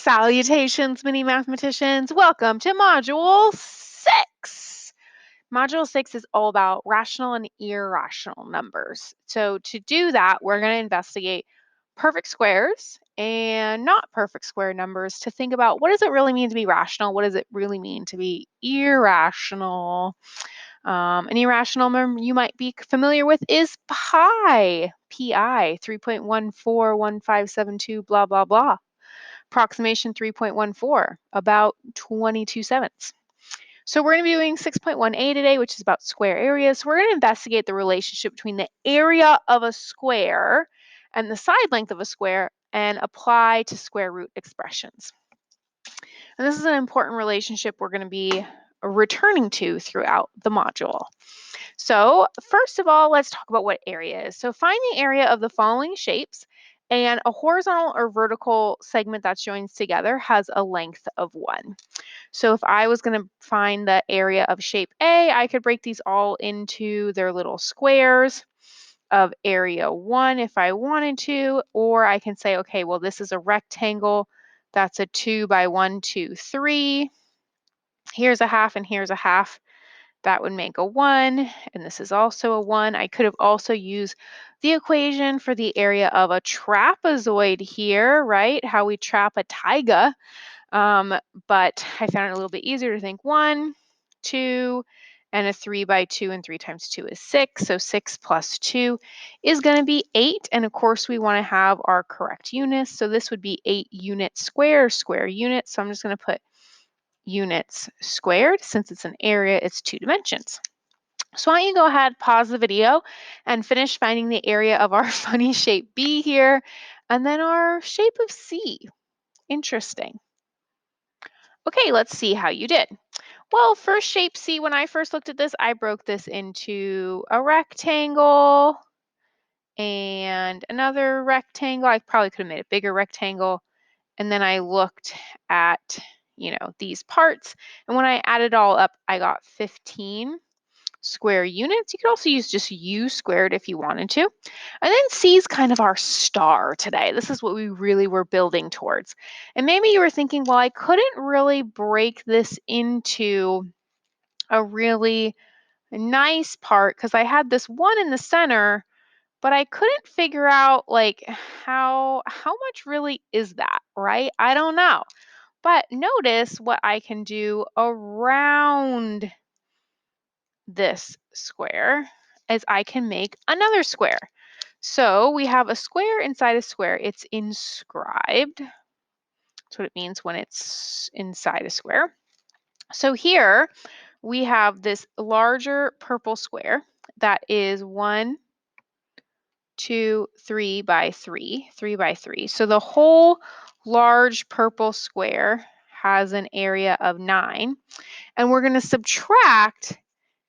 Salutations, mini mathematicians. Welcome to Module 6. Module 6 is all about rational and irrational numbers. So to do that, we're going to investigate perfect squares and not perfect square numbers to think about what does it really mean to be rational? What does it really mean to be irrational? An irrational number you might be familiar with is pi, 3.141572, blah, blah, blah. Approximation 3.14, about 22 sevenths. So we're going to be doing 6.1a today, which is about square areas. So we're going to investigate the relationship between the area of a square and the side length of a square and apply to square root expressions. And this is an important relationship we're going to be returning to throughout the module. So first of all, let's talk about what area is. So find the area of the following shapes, and a horizontal or vertical segment that's joined together has a length of 1. So if I was going to find the area of shape A, I could break these all into their little squares of area 1 if I wanted to, or I can say, okay, well, this is a rectangle. That's a 2 by 1, 2, 3. Here's a half and here's a half. That would make a 1, and this is also a 1. I could have also used the equation for the area of a trapezoid here, right? How we trap a taiga. But I found it a little bit easier to think 1, 2, and a 3 by 2, and 3 times 2 is 6. So 6 plus 2 is going to be 8. And of course, we want to have our correct units. So this would be 8 units square units. So I'm just going to put units squared. Since it's an area, it's 2 dimensions. So why don't you go ahead, pause the video, and finish finding the area of our funny shape B here, and then our shape of C. Interesting. Okay, let's see how you did. Well, for shape C, when I first looked at this, I broke this into a rectangle and another rectangle. I probably could have made a bigger rectangle. And then I looked at, these parts. And when I added it all up, I got 15 square units. You could also use just U squared if you wanted to. And then C is kind of our star today. This is what we really were building towards. And maybe you were thinking, well, I couldn't really break this into a really nice part because I had this 1 in the center, but I couldn't figure out like how much really is that, right? I don't know. But notice what I can do around this square is I can make another square. So we have a square inside a square. It's inscribed. That's what it means when it's inside a square. So here we have this larger purple square that is 1, 2, 3 by 3, 3 by 3. So the whole large purple square has an area of 9. And we're going to subtract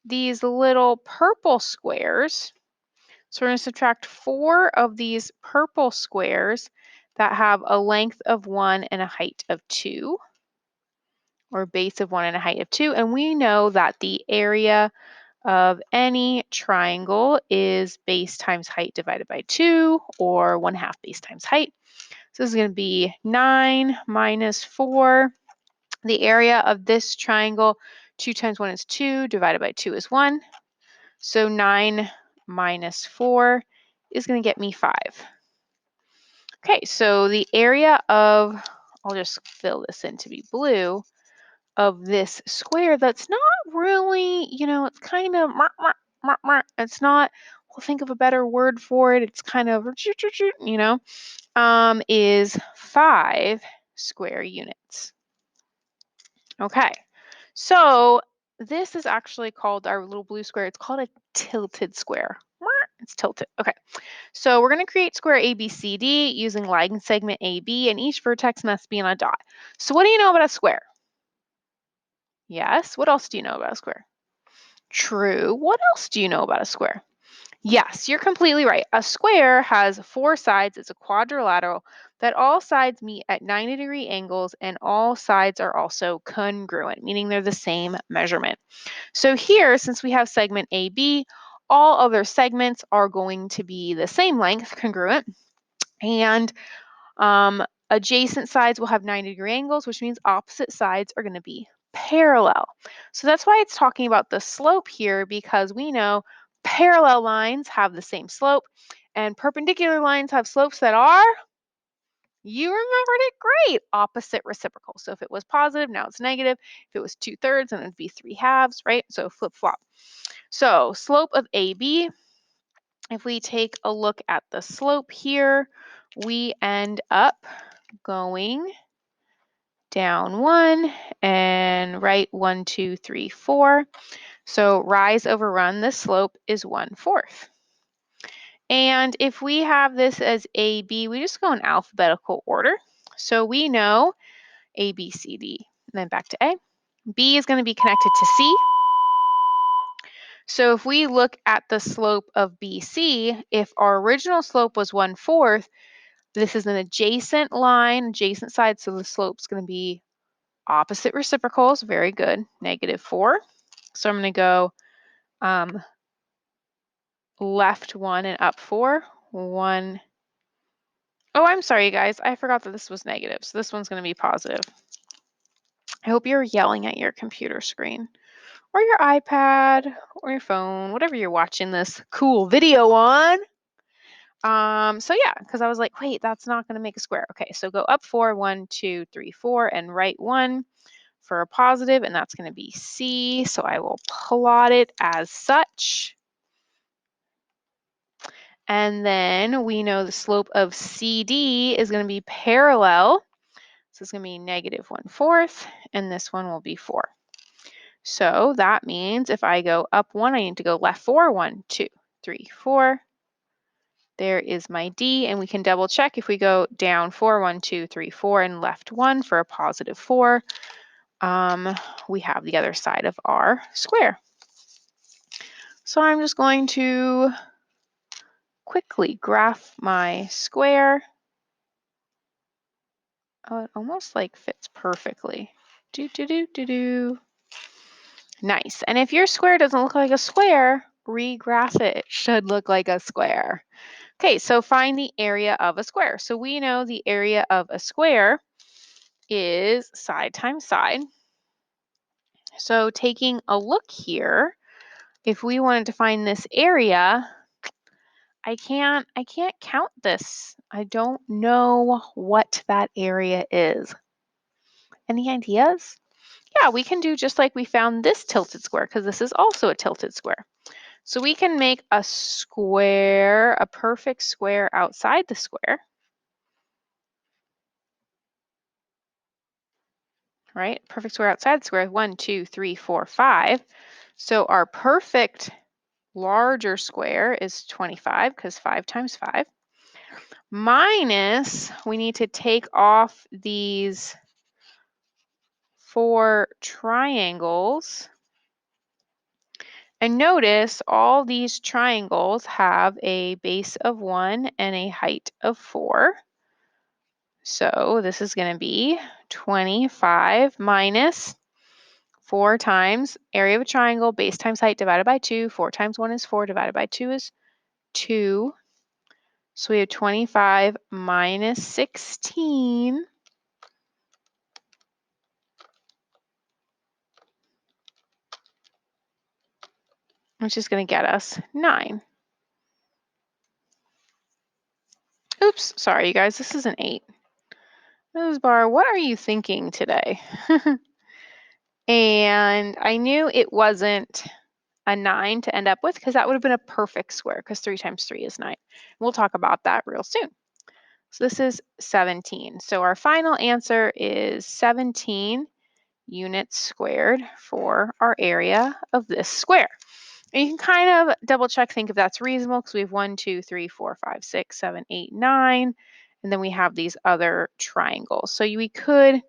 these little purple squares. So we're going to subtract 4 of these purple squares that have a length of 1 and a height of 2, or base of 1 and a height of 2. And we know that the area of any triangle is base times height divided by 2, or 1/2 base times height. So this is going to be 9 minus 4. The area of this triangle, 2 times 1 is 2, divided by 2 is 1. So 9 minus 4 is going to get me 5. Okay, so the area of, I'll just fill this in to be blue, of this square that's not really, it's kind of, it's not, we'll think of a better word for it. It's kind of, is 5 square units. Okay, so this is actually called our little blue square. It's called a tilted square. It's tilted. Okay, so we're going to create square ABCD using line segment AB, and each vertex must be on a dot. So what do you know about a square? Yes. What else do you know about a square? True. What else do you know about a square? Yes, you're completely right. A square has 4 sides. It's a quadrilateral that all sides meet at 90-degree angles, and all sides are also congruent, meaning they're the same measurement. So here, since we have segment AB, all other segments are going to be the same length, congruent. And Adjacent sides will have 90-degree angles, which means opposite sides are going to be parallel. So that's why it's talking about the slope here, because we know parallel lines have the same slope and perpendicular lines have slopes that are, you remembered it great, opposite reciprocal. So if it was positive, now it's negative. If it was 2/3, then it'd be 3/2, right? So flip-flop. So slope of AB, if we take a look at the slope here, we end up going down 1 and right 1, 2, 3, 4. So rise over run, the slope is 1/4. And if we have this as AB, we just go in alphabetical order. So we know A, B, C, D, and then back to A. B is going to be connected to C. So if we look at the slope of BC, if our original slope was 1/4, this is an adjacent line, adjacent side, so the slope's going to be opposite reciprocals. Very good, -4. So I'm going to go left 1 and up 4. 1. Oh, I'm sorry, you guys. I forgot that this was negative. So this one's going to be positive. I hope you're yelling at your computer screen or your iPad or your phone, whatever you're watching this cool video on. So yeah, because I was like, wait, that's not going to make a square. Okay, so go up 4, 1, 2, 3, 4, and right 1 for a positive, and that's going to be C. So I will plot it as such. And then we know the slope of CD is going to be parallel. So it's going to be -1/4, and this one will be 4. So that means if I go up 1, I need to go left 4. 1, 2, 3, 4. There is my D, and we can double check if we go down 4, 1, 2, 3, 4, and left 1 for a +4. We have the other side of our square. So I'm just going to quickly graph my square. Oh, it almost like fits perfectly. Nice. And if your square doesn't look like a square, regraph it. It should look like a square. Okay, so find the area of a square. So we know the area of a square is side times side. So taking a look here, if we wanted to find this area, I can't count this. I don't know what that area is. Any ideas? Yeah, we can do just like we found this tilted square, because this is also a tilted square. So we can make a square, a perfect square outside the square. Right? Perfect square outside the square, 1, 2, 3, 4, 5. So our perfect larger square is 25, because 5 times 5. Minus, we need to take off these 4 triangles. And notice all these triangles have a base of 1 and a height of 4. So this is going to be 25 minus 4 times area of a triangle, base times height divided by 2. 4 times 1 is 4, divided by 2 is 2. So we have 25 minus 16. Which is going to get us 9. Oops, sorry, you guys. This is an 8. Mrs. Barr, what are you thinking today? And I knew it wasn't a 9 to end up with, because that would have been a perfect square, because 3 times 3 is 9. We'll talk about that real soon. So this is 17. So our final answer is 17 units squared for our area of this square. And you can kind of double check, think if that's reasonable, because we have 1, 2, 3, 4, 5, 6, 7, 8, 9. And then we have these other triangles. So we could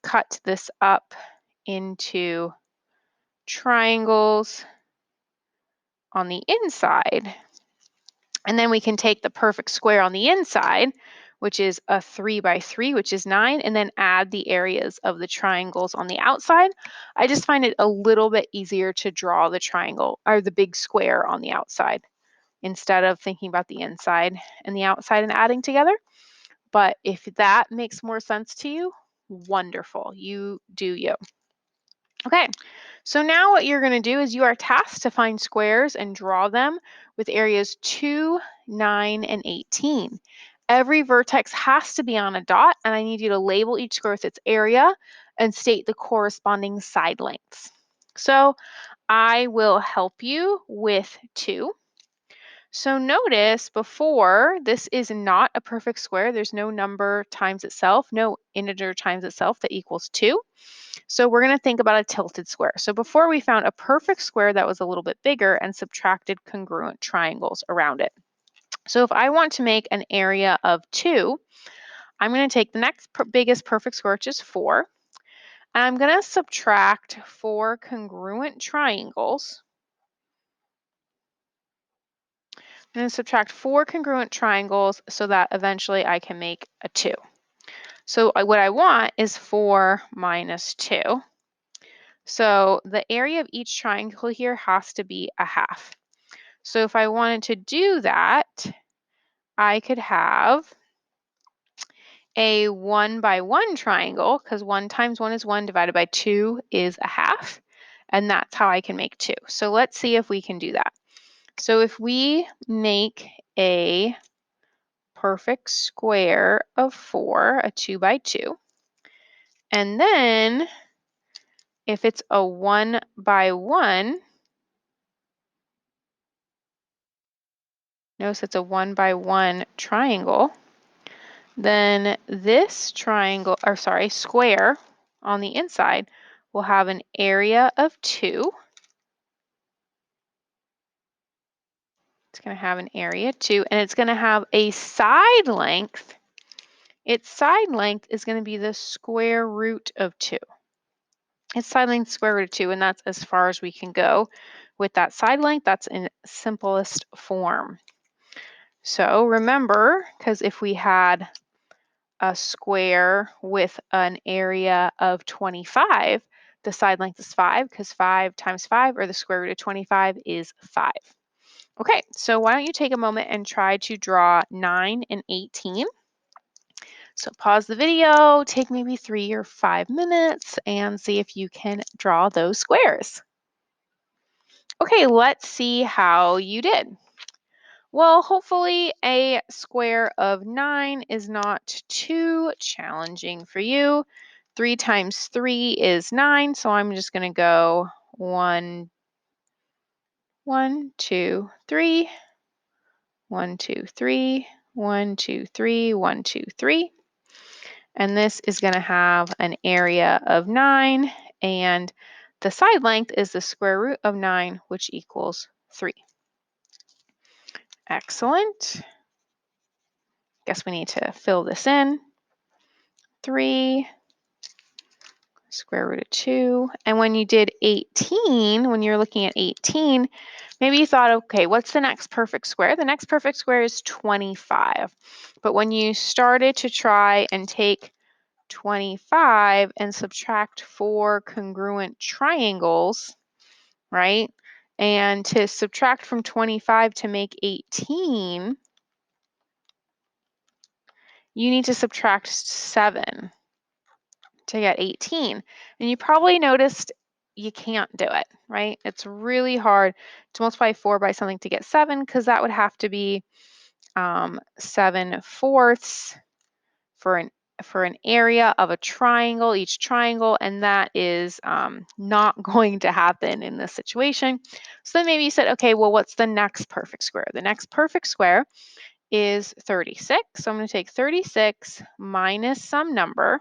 cut this up into triangles on the inside. And then we can take the perfect square on the inside, which is a 3 by 3, which is 9, and then add the areas of the triangles on the outside. I just find it a little bit easier to draw the triangle or the big square on the outside instead of thinking about the inside and the outside and adding together. But if that makes more sense to you, wonderful. You do you. Okay, so now what you're going to do is you are tasked to find squares and draw them with areas 2, 9, and 18. Every vertex has to be on a dot, and I need you to label each square with its area and state the corresponding side lengths. So I will help you with 2. So notice before, this is not a perfect square. There's no number times itself, no integer times itself that equals 2. So we're going to think about a tilted square. So before we found a perfect square that was a little bit bigger and subtracted congruent triangles around it. So if I want to make an area of 2, I'm going to take the next biggest perfect square, which is 4, and I'm going to subtract 4 congruent triangles. I'm going to subtract 4 congruent triangles so that eventually I can make a 2. So what I want is 4 minus 2. So the area of each triangle here has to be a half. So if I wanted to do that, I could have a 1 by 1 triangle, because 1 times 1 is 1 divided by 2 is a half. And that's how I can make 2. So let's see if we can do that. So if we make a perfect square of 4, a 2 by 2, and then if it's a 1 by 1, notice it's a 1 by 1 triangle, then this triangle, or sorry, square on the inside will have an area of 2. It's going to have an area 2, and it's going to have a side length. Its side length is going to be the square root of 2. Its side length is square root of 2, and that's as far as we can go with that side length. That's in simplest form. So remember, because if we had a square with an area of 25, the side length is 5, because 5 times 5, or the square root of 25, is 5. Okay, so why don't you take a moment and try to draw 9 and 18. So pause the video, take maybe 3 or 5 minutes, and see if you can draw those squares. Okay, let's see how you did. Well, hopefully a square of 9 is not too challenging for you. 3 times 3 is 9, so I'm just going to go 1, 1, 2, 3, 1, 2, 3, 1, 2, 3, 1, 2, 3. And this is going to have an area of 9, and the side length is the square root of 9, which equals 3. Excellent. Guess we need to fill this in. 3 square root of 2. And when you did 18, when you're looking at 18, maybe you thought, okay, what's the next perfect square? The next perfect square is 25. But when you started to try and take 25 and subtract 4 congruent triangles, right? And to subtract from 25 to make 18, you need to subtract 7 to get 18. And you probably noticed you can't do it, right? It's really hard to multiply 4 by something to get 7, because that would have to be 7/4 for an area of a triangle, each triangle, and that is not going to happen in this situation. So then maybe you said, okay, well, what's the next perfect square? The next perfect square is 36. So I'm going to take 36 minus some number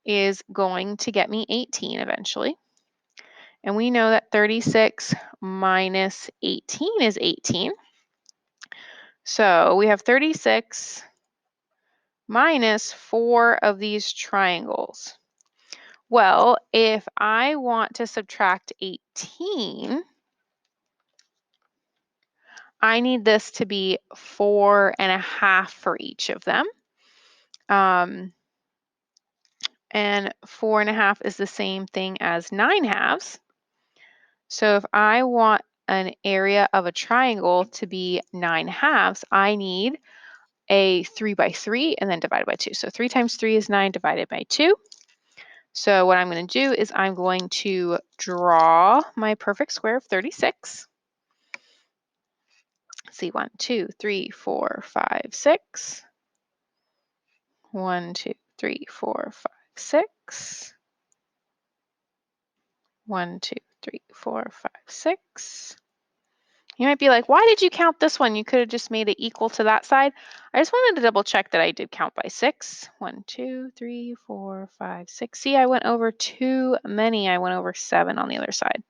is going to get me 18 eventually. And we know that 36 minus 18 is 18. So we have 36 minus 4 of these triangles. Well, if I want to subtract 18, I need this to be 4.5 for each of them. And 4.5 is the same thing as 9/2. So if I want an area of a triangle to be 9/2, I need a 3 by 3 and then divided by 2. So 3 times 3 is 9 divided by 2. So what I'm going to do is I'm going to draw my perfect square of 36. See, 1, 2, 3, 4, 5, 6. 1, 2, 3, 4, 5, 6. 1, 2, 3, 4, 5, 6. You might be like, why did you count this one? You could have just made it equal to that side. I just wanted to double check that I did count by 6. 1, 2, 3, 4, 5, 6. See, I went over too many. I went over 7 on the other side.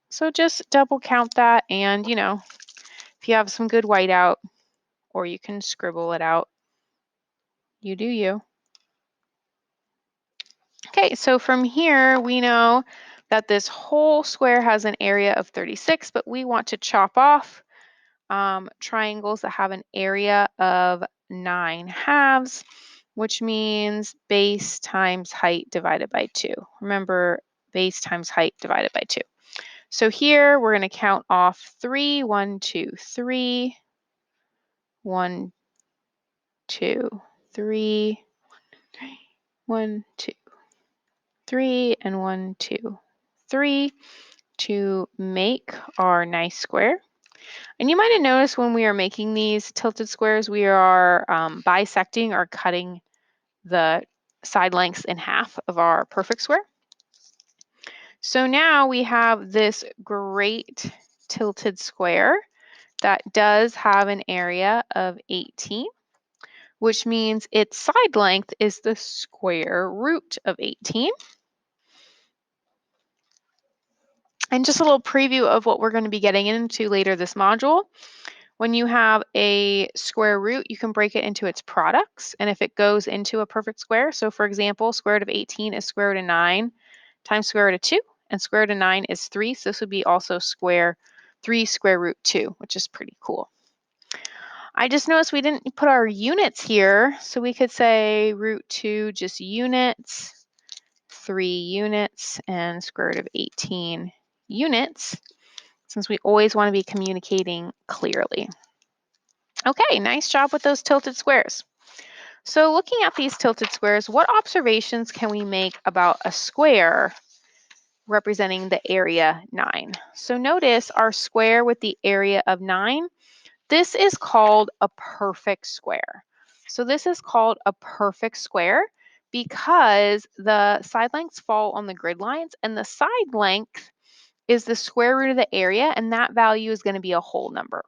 So just double count that, and if you have some good whiteout, or you can scribble it out, you do you. Okay, so from here we know that this whole square has an area of 36, but we want to chop off triangles that have an area of 9/2, which means base times height divided by 2. Remember, base times height divided by 2. So here we're going to count off 3, 1, 2, 3, 1, 2, 3, 1, 2, 3, and 1, 2, 3 to make our nice square. And you might have noticed when we are making these tilted squares, we are bisecting or cutting the side lengths in half of our perfect square. So now we have this great tilted square that does have an area of 18, which means its side length is the square root of 18. And just a little preview of what we're going to be getting into later this module. When you have a square root, you can break it into its products. And if it goes into a perfect square, so for example, square root of 18 is square root of 9 times square root of 2, and square root of 9 is 3. So this would be also 3 square root 2, which is pretty cool. I just noticed we didn't put our units here, so we could say root 2 just units, 3 units, and square root of 18 units, since we always want to be communicating clearly. Okay, nice job with those tilted squares. So looking at these tilted squares, what observations can we make about a square representing the area 9? So notice our square with the area of 9. This is called a perfect square. So this is called a perfect square because the side lengths fall on the grid lines, and the side length is the square root of the area, and that value is going to be a whole number.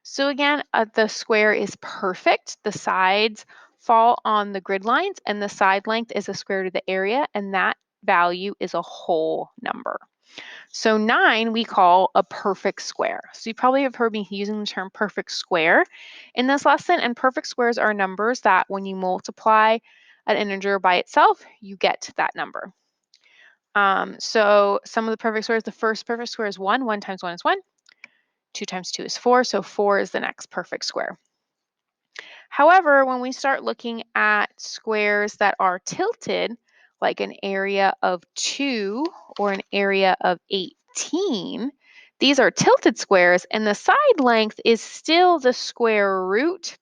So again, the square is perfect. The sides fall on the grid lines, and the side length is the square root of the area, and that value is a whole number. So 9 we call a perfect square. So you probably have heard me using the term perfect square in this lesson, and perfect squares are numbers that when you multiply an integer by itself, you get that number. So some of the perfect squares, the first perfect square is 1. 1 times 1 is 1. 2 times 2 is 4, so 4 is the next perfect square. However, when we start looking at squares that are tilted, like an area of 2 or an area of 18, these are tilted squares, and the side length is still the square root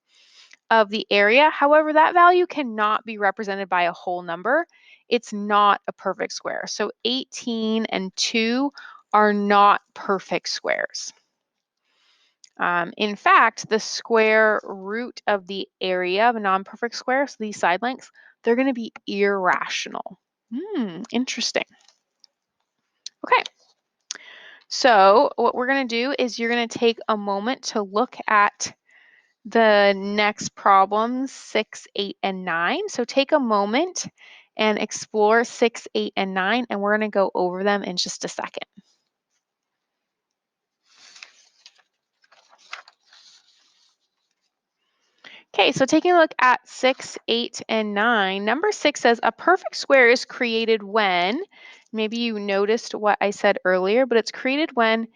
of the area. However, that value cannot be represented by a whole number. It's not a perfect square. So 18 and 2 are not perfect squares. In fact, the square root of the area of a non-perfect square, so these side lengths, they're going to be irrational. Interesting. Okay. So what we're going to do is you're going to take a moment to look at the next problems, 6, 8, and 9. So take a moment and explore 6, 8, and 9, and we're going to go over them in just a second. Okay, so taking a look at 6, 8, and 9, number 6 says a perfect square is created when, maybe you noticed what I said earlier, but it's created when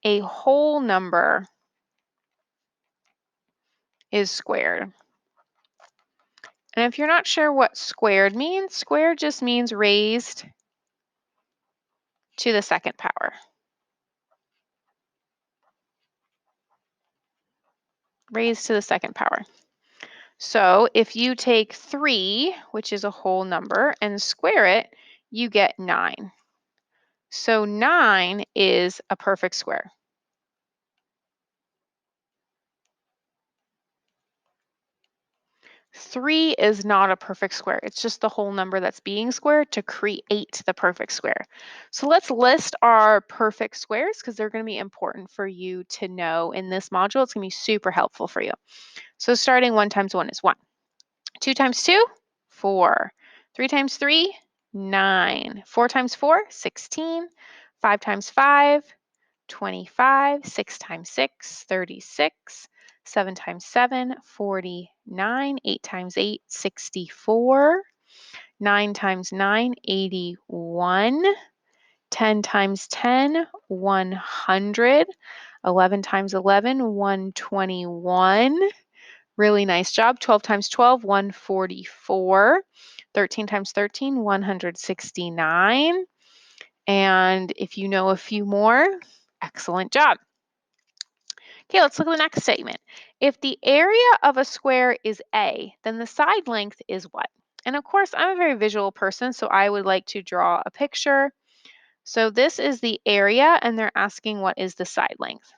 a whole number is squared. And if you're not sure what squared means, squared just means raised to the second power. raised to the second power. So if you take 3, which is a whole number, and square it, you get 9. So 9 is a perfect square. Three is not a perfect square. It's just the whole number that's being squared to create the perfect square. So let's list our perfect squares because they're going to be important for you to know in this module. It's going to be super helpful for you. So starting 1 times 1 is 1. 2 times 2, 4. 3 times 3, 9. 4 times 4, 16. 5 times 5, 25. 6 times 6, 36. 7 times 7, 49. 8 times 8, 64. 9 times 9, 81. 10 times 10, 100. 11 times 11, 121. Really nice job. 12 times 12, 144. 13 times 13, 169. And if you know a few more, excellent job. Okay, let's look at the next statement. If the area of a square is A, then the side length is what? And of course, I'm a very visual person, so I would like to draw a picture. So this is the area, and they're asking what is the side length.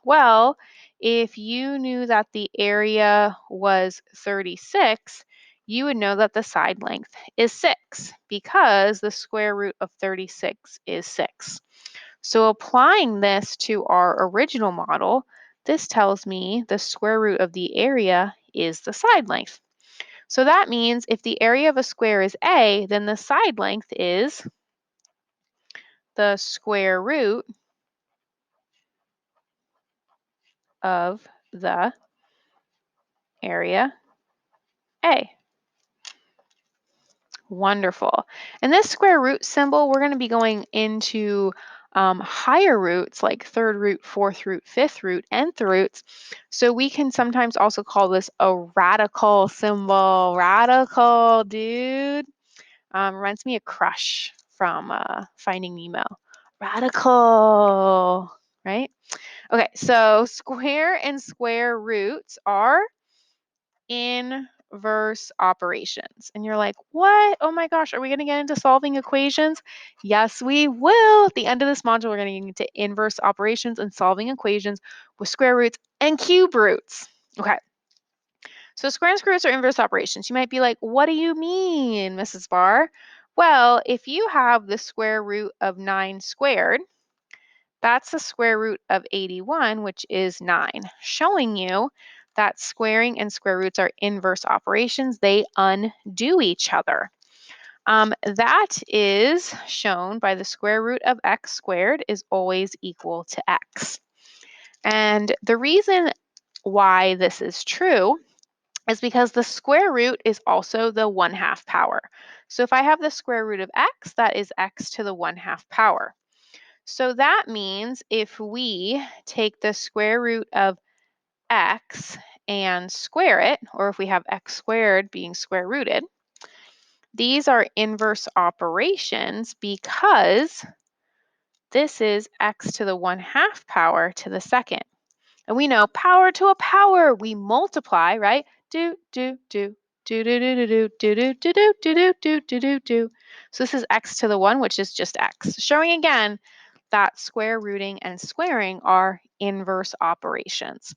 Well, if you knew that the area was 36, you would know that the side length is 6 because the square root of 36 is 6. So applying this to our original model, this tells me the square root of the area is the side length. So that means if the area of a square is A, then the side length is the square root of the area A. Wonderful. And this square root symbol, we're going to be going into higher roots like third root, fourth root, fifth root, nth roots. So we can sometimes also call this a radical symbol. Radical, dude. Reminds me of Crush from Finding Nemo. Radical, right? Okay, so square and square roots are inverse operations. And you're like, what? Oh my gosh, are we going to get into solving equations? Yes, we will. At the end of this module, we're going to get into inverse operations and solving equations with square roots and cube roots. Okay. So square and square roots are inverse operations. You might be like, what do you mean, Mrs. Barr? Well, if you have the square root of 9 squared, that's the square root of 81, which is 9, showing you that squaring and square roots are inverse operations. They undo each other. That is shown by the square root of x squared is always equal to x. And the reason why this is true is because the square root is also the 1/2 power. So if I have the square root of x, that is x to the 1/2 power. So that means if we take the square root of x and square it, or if we have x squared being square rooted, these are inverse operations because this is x to the 1/2 power to the second. And we know power to a power, we multiply, right? Do, do, do, do, do, do, do, do, do, do, do, do, do, do, do, do. So this is x to the 1, which is just x, showing again that square rooting and squaring are inverse operations.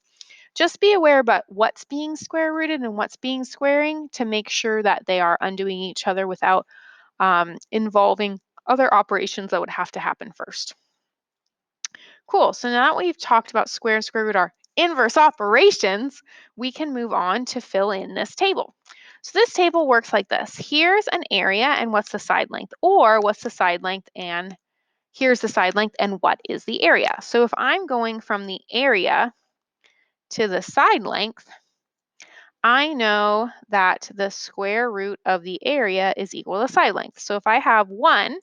Just be aware about what's being square rooted and what's being squaring to make sure that they are undoing each other without involving other operations that would have to happen first. Cool, so now that we've talked about square and square root are inverse operations, we can move on to fill in this table. So this table works like this. Here's an area and what's the side length, or what's the side length and here's the side length and what is the area. So if I'm going from the area to the side length, I know that the square root of the area is equal to the side length. So if I have 1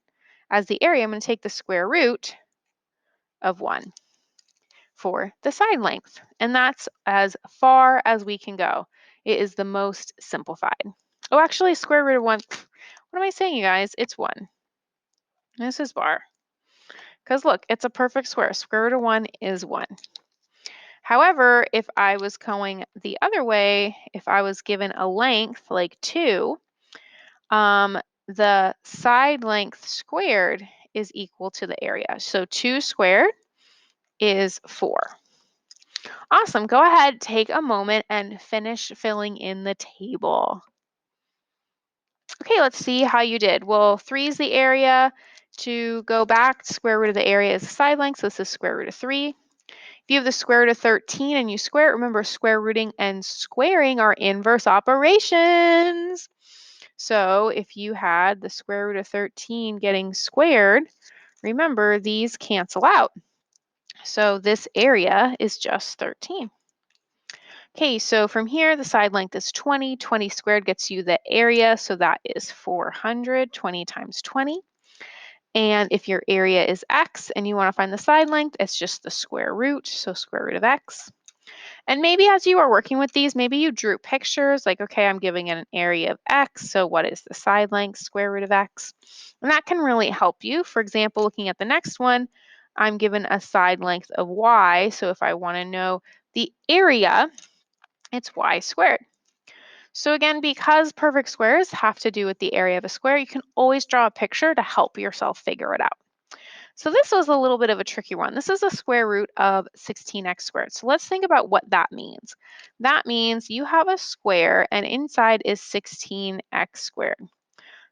as the area, I'm going to take the square root of 1 for the side length. And that's as far as we can go. It is the most simplified. Oh, actually, square root of 1. What am I saying, you guys? It's 1. This is bar. Because look, it's a perfect square. Square root of 1 is 1. However, if I was going the other way, if I was given a length like 2, the side length squared is equal to the area. So 2 squared is 4. Awesome. Go ahead, take a moment and finish filling in the table. Okay, let's see how you did. Well, 3 is the area. To go back, square root of the area is the side length, so this is square root of 3. If you have the square root of 13 and you square it, remember square rooting and squaring are inverse operations. So if you had the square root of 13 getting squared, remember these cancel out. So this area is just 13. Okay, so from here, the side length is 20. 20 squared gets you the area, so that is 400. 20 times 20. And if your area is x and you want to find the side length, it's just the square root, so square root of x. And maybe as you are working with these, maybe you drew pictures like, okay, I'm giving it an area of x, so what is the side length, square root of x? And that can really help you. For example, looking at the next one, I'm given a side length of y, so if I want to know the area, it's y squared. So again, because perfect squares have to do with the area of a square, you can always draw a picture to help yourself figure it out. So this was a little bit of a tricky one. This is a square root of 16x squared. So let's think about what that means. That means you have a square and inside is 16x squared.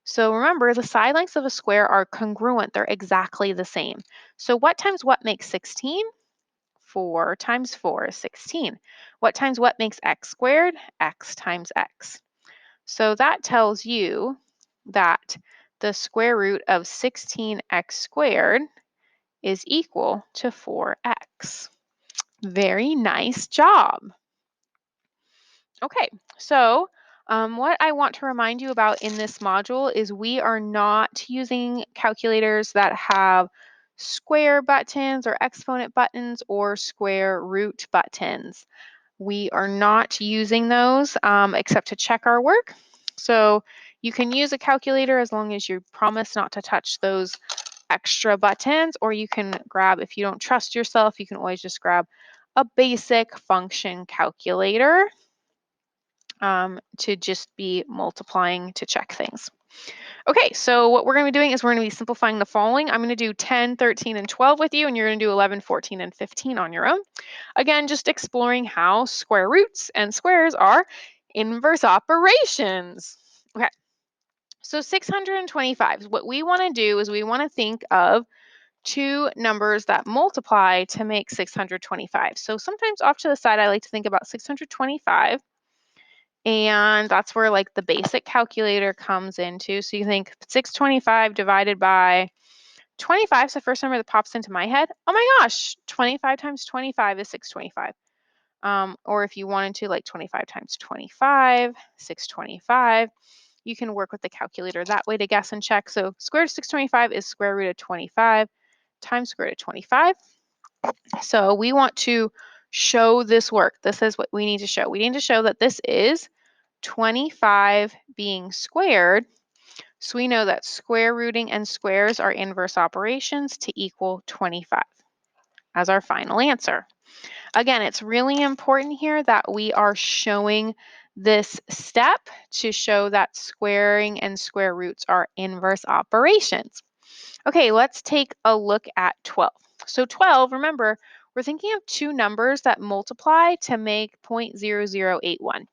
So remember, the side lengths of a square are congruent. They're exactly the same. So what times what makes 16? 4 times 4 is 16. What times what makes x squared? X times x. So that tells you that the square root of 16x squared is equal to 4x. Very nice job. Okay, so what I want to remind you about in this module is we are not using calculators that have square buttons or exponent buttons or square root buttons. We are not using those except to check our work. So you can use a calculator as long as you promise not to touch those extra buttons, or you can grab, if you don't trust yourself, you can always just grab a basic function calculator to just be multiplying to check things. Okay, so what we're going to be doing is we're going to be simplifying the following. I'm going to do 10, 13, and 12 with you, and you're going to do 11, 14, and 15 on your own. Again, just exploring how square roots and squares are inverse operations. Okay, so 625, what we want to do is we want to think of two numbers that multiply to make 625. So sometimes off to the side, I like to think about 625. And that's where like the basic calculator comes into. So you think 625 divided by 25 is the first number that pops into my head. Oh my gosh, 25 times 25 is 625. Or if you wanted to, like 25 times 25, 625. You can work with the calculator that way to guess and check. So square root of 625 is square root of 25 times square root of 25. So we want to show this work. This is what we need to show. We need to show that this is 25 being squared. So we know that square rooting and squares are inverse operations to equal 25 as our final answer. Again, it's really important here that we are showing this step to show that squaring and square roots are inverse operations. Okay, let's take a look at 12. So 12, remember, we're thinking of two numbers that multiply to make 0.0081.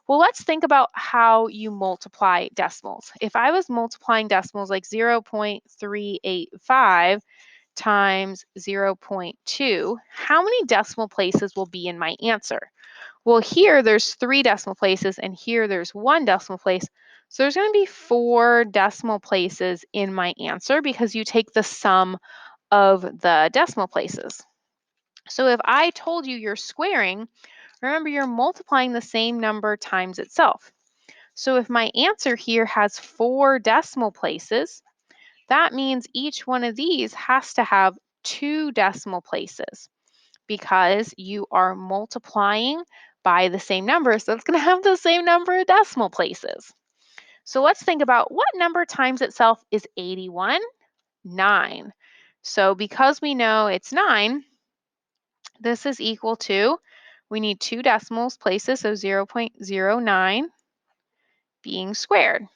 Well, let's think about how you multiply decimals. If I was multiplying decimals like 0.385 times 0.2, how many decimal places will be in my answer? Well, here there's 3 decimal places and here there's 1 decimal place. So there's going to be 4 decimal places in my answer because you take the sum of the decimal places. So if I told you you're squaring, remember you're multiplying the same number times itself. So if my answer here has 4 decimal places, that means each one of these has to have 2 decimal places because you are multiplying by the same number. So it's going to have the same number of decimal places. So let's think about what number times itself is 81? 9. So because we know it's 9, this is equal to we need 2 decimals places, so 0.09 being squared.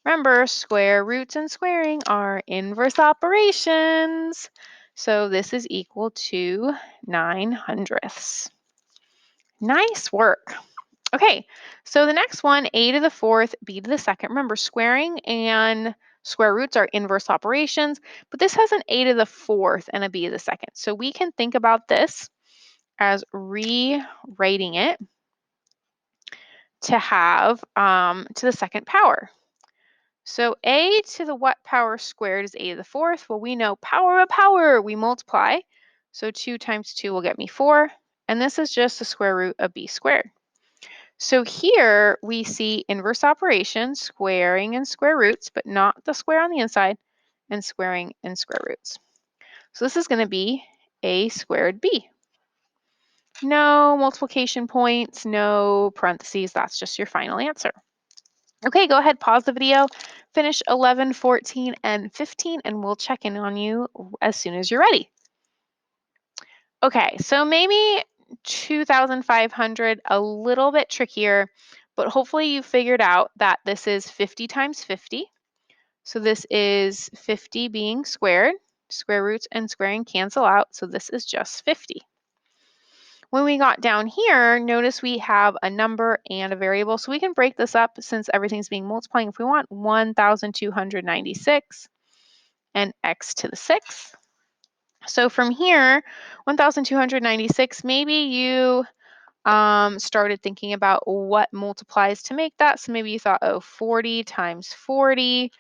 Remember, square roots and squaring are inverse operations. So this is equal to 9/100. Nice work. Okay, so the next one, a to the fourth, b to the second. Remember, squaring and square roots are inverse operations, but this has an a to the fourth and a b to the second. So we can think about this as rewriting it to have to the second power. So a to the what power squared is a to the fourth? Well, we know power of power, we multiply. So 2 times 2 will get me 4. And this is just the square root of b squared. So here we see inverse operations, squaring and square roots, but not the square on the inside, and squaring and square roots. So this is going to be a squared b. No multiplication points, no parentheses. That's just your final answer. Okay, go ahead, pause the video, finish 11, 14, and 15, and we'll check in on you as soon as you're ready. Okay, so maybe 2,500, a little bit trickier, but hopefully you figured out that this is 50 times 50. So this is 50 being squared. Square roots and squaring cancel out, so this is just 50. When we got down here, notice we have a number and a variable, so we can break this up since everything's being multiplying. If we want 1,296 and x to the 6th. So from here, 1,296, maybe you started thinking about what multiplies to make that. So maybe you thought, oh, 40 times 40.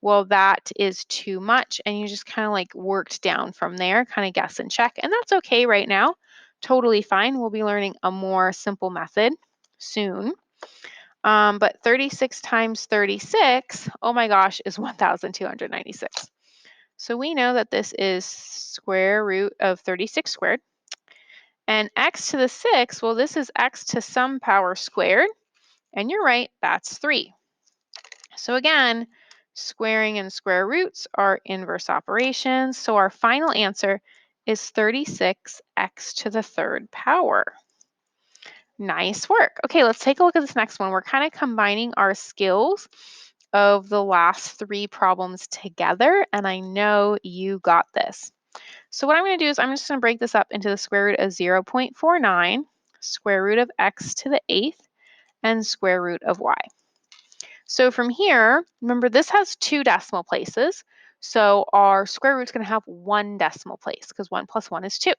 Well, that is too much. And you just kind of like worked down from there, kind of guess and check. And that's okay right now. Totally fine. We'll be learning a more simple method soon. But 36 times 36, oh my gosh, is 1,296. So we know that this is square root of 36 squared. And x to the 6, well, this is x to some power squared. And you're right, that's 3. So again, squaring and square roots are inverse operations. So our final answer is 36x to the 3rd power. Nice work. Okay, let's take a look at this next one. We're kind of combining our skills of the last 3 problems together, and I know you got this. So what I'm going to do is I'm just going to break this up into the square root of 0.49, square root of x to the 8th, and square root of y. So from here, remember this has 2 decimal places. So our square root is going to have 1 decimal place because 1 plus 1 is 2.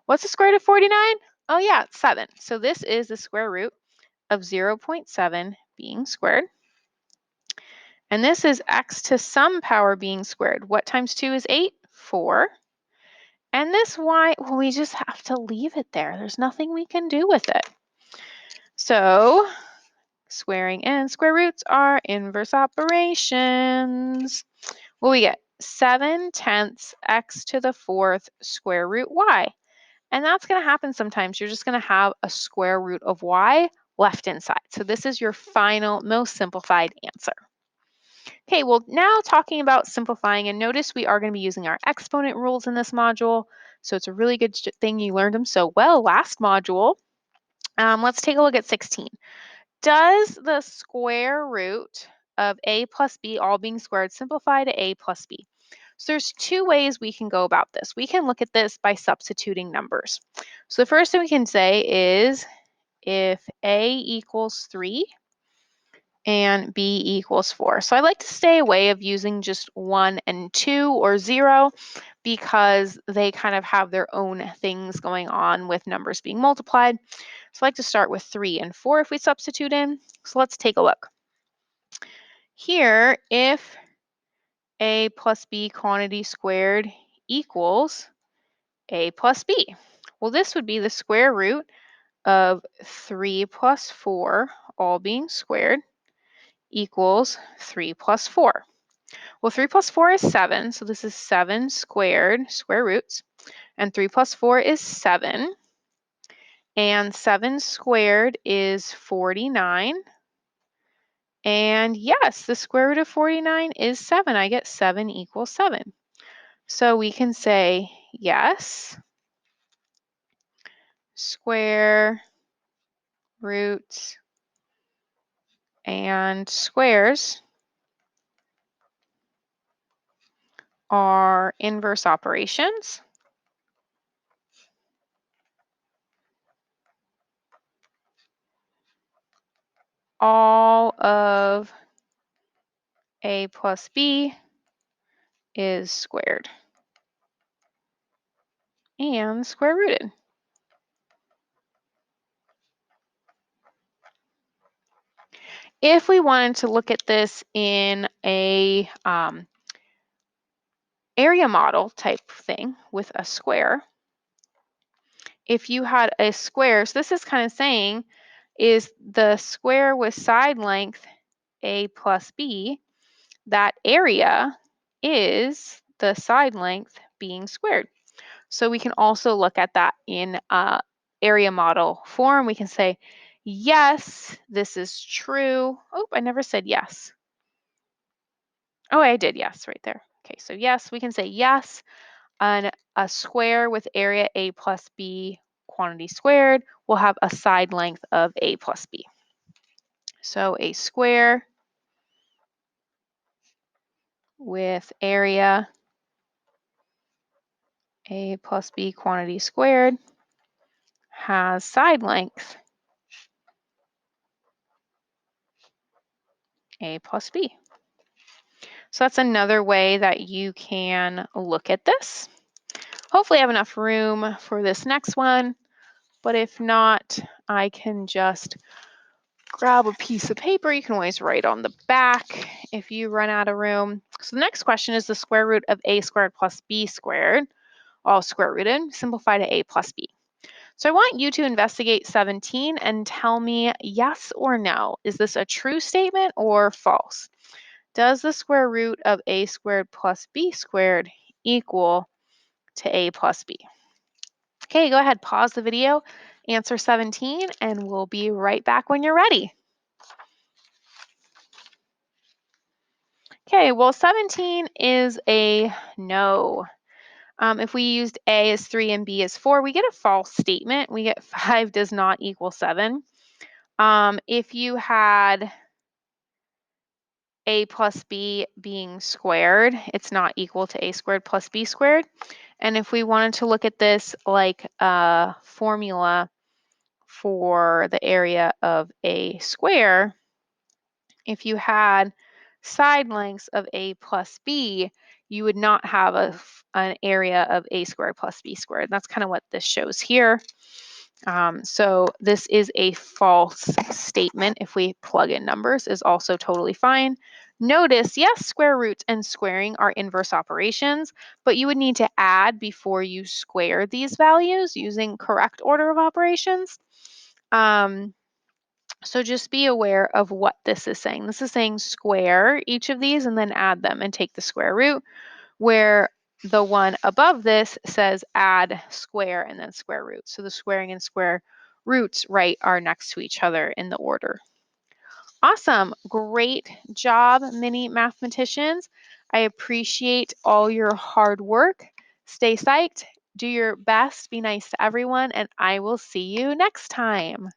What's the square root of 49? Oh yeah, it's 7. So this is the square root of 0.7 being squared. And this is x to some power being squared. What times 2 is 8? 4. And this y, well, we just have to leave it there. There's nothing we can do with it. So squaring and square roots are inverse operations. Well, we get 7/10 x to the 4th square root y. And that's going to happen sometimes. You're just going to have a square root of y left inside. So this is your final, most simplified answer. Okay, well, now talking about simplifying, and notice we are going to be using our exponent rules in this module. So it's a really good thing you learned them so well last module. Let's take a look at 16. Does the square root of a plus b all being squared simplify to a plus b? So there's 2 ways we can go about this. We can look at this by substituting numbers. So the first thing we can say is if a equals 3 and b equals 4. So I like to stay away of using just 1 and 2 or 0 because they kind of have their own things going on with numbers being multiplied. So I like to start with 3 and 4 if we substitute in. So let's take a look. Here, if a plus b quantity squared equals a plus b. Well, this would be the square root of 3 plus 4 all being squared equals 3 plus 4. Well, 3 plus 4 is 7, so this is 7 squared, square roots, and 3 plus 4 is 7, and 7 squared is 49, and yes, the square root of 49 is 7. I get 7 equals 7. So we can say yes, square roots and squares are inverse operations. All of a plus b is squared and square rooted. If we wanted to look at this in a area model type thing with a square, if you had a square, so this is kind of saying, is the square with side length a plus b, that area is the side length being squared. So we can also look at that in area model form. We can say, yes, this is true. Oh, I never said yes. Oh, I did yes right there. Okay, so yes, we can say yes, and a square with area a plus b quantity squared will have a side length of a plus b. So a square with area a plus b quantity squared has side length a plus b. So that's another way that you can look at this. Hopefully I have enough room for this next one, but if not, I can just grab a piece of paper. You can always write on the back if you run out of room. So the next question is the square root of a squared plus b squared, all square rooted, simplify to a plus b. So I want you to investigate 17 and tell me yes or no. Is this a true statement or false? Does the square root of a squared plus b squared equal to a plus b? Okay, go ahead, pause the video, answer 17, and we'll be right back when you're ready. Okay, well, 17 is a no. If we used a as 3 and b as 4, we get a false statement. We get 5 does not equal 7. If you had a plus b being squared, it's not equal to a squared plus b squared. And if we wanted to look at this like a formula for the area of a square, if you had side lengths of a plus b, you would not have an area of a squared plus b squared. That's kind of what this shows here. So this is a false statement. If we plug in numbers, is also totally fine. Notice, yes, square roots and squaring are inverse operations, but you would need to add before you square these values using correct order of operations. So just be aware of what this is saying. This is saying square each of these and then add them and take the square root, where the one above this says add square and then square root. So the squaring and square roots, right, are next to each other in the order. Awesome. Great job, mini mathematicians. I appreciate all your hard work. Stay psyched, do your best, be nice to everyone, and I will see you next time.